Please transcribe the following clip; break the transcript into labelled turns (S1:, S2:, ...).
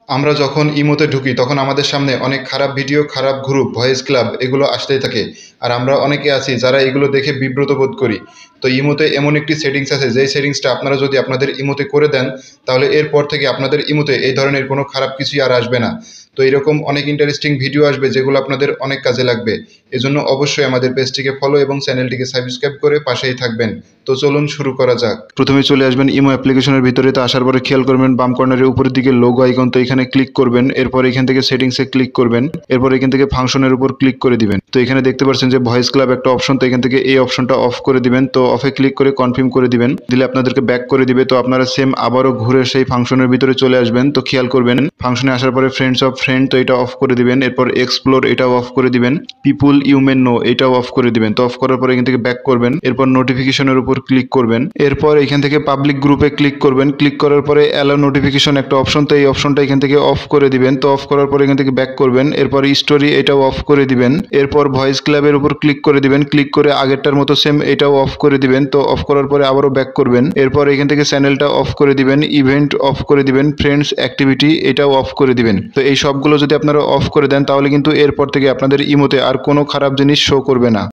S1: আমরা যখন ইমোতে ঢুকি তখন আমাদের সামনে অনেক খারাপ ভিডিও, খারাপ গ্রুপ, ভয়েস ক্লাব এগুলো আসতেই থাকে। আর আমরা অনেকে আছি যারা এগুলো দেখে বিব্রত বোধ করি। তো ইমোতে এমন একটি সেটিংস আছে, যেই সেটিংসটা আপনারা যদি আপনাদের ইমোতে করে দেন, তাহলে এরপর থেকে আপনাদের ইমোতে এই ধরনের কোনো খারাপ কিছুই আর আসবে না। তো এরকম অনেক ইন্টারেস্টিং ভিডিও আসবে যেগুলো আপনাদের অনেক কাজে লাগবে। এজন্য অবশ্যই আমাদের পেজটিকে ফলো এবং চ্যানেলটিকে সাবস্ক্রাইব করে পাশেই থাকবেন। তো চলুন শুরু করা যাক। প্রথমে চলে আসবেন ইমো অ্যাপ্লিকেশনের ভিতরে। তো আসার পরে খেয়াল করবেন বাম কর্নারের উপরের দিকে লোগো আইকন, তো এখানে ক্লিক করবেন। এরপর এখান থেকে সেটিংসে ক্লিক করবেন। এরপর এখান থেকে ফাংশনের উপর ক্লিক করে দিবেন। তো এখানে দেখতে পাচ্ছেন যে ভয়েস ক্লাব একটা অপশন, তো এখান থেকে এই অপশনটা অফ করে দিবেন। তো অফে ক্লিক করে কনফার্ম করে দিবেন, দিলে আপনাদেরকে ব্যাক করে দিবে। তো আপনারা সেম আবারও ঘুরে সেই ফাংশনের ভিতরে চলে আসবেন। তো খেয়াল করবেন ফাংশনে আসার পরে ফ্রেন্ডস অফ ফ্রেন্ড, তো এটা অফ করে দিবেন। এরপর এক্সপ্লোর এটাও অফ করে দিবেন। পিপুল ইউ মে নো এটাও অফ করে দিবেন। তো অফ করার পরে এখান থেকে ব্যাক করবেন। এরপর নোটিফিকেশনের উপর ক্লিক করবেন। এরপর এখান থেকে পাবলিক গ্রুপে ক্লিক করবেন। ক্লিক করার পরে অ্যালো নোটিফিকেশন একটা অপশন, তো এই অপশনটা এখান থেকে অফ করে দিবেন। তো অফ করার পরে এখান থেকে ব্যাক করবেন। এরপর স্টোরি এটাও অফ করে দিবেন। এরপর ভয়েস ক্লাবের উপর ক্লিক করে দিবেন। ক্লিক করে আগেরটার মতো সেম এটাও অফ করে দিবেন। তো অফ করার পরে আবারও ব্যাক করবেন। এরপর এখান থেকে চ্যানেলটা অফ করে দিবেন, ইভেন্ট অফ করে দিবেন, ফ্রেন্ডস অ্যাক্টিভিটি এটাও অফ করে দিবেন। তো এই সবগুলো যদি আপনারা অফ করে দেন তাহলে কিন্তু এরপর থেকে আপনাদের ইমোতে আর কোনো খারাপ জিনিস শো করবে না।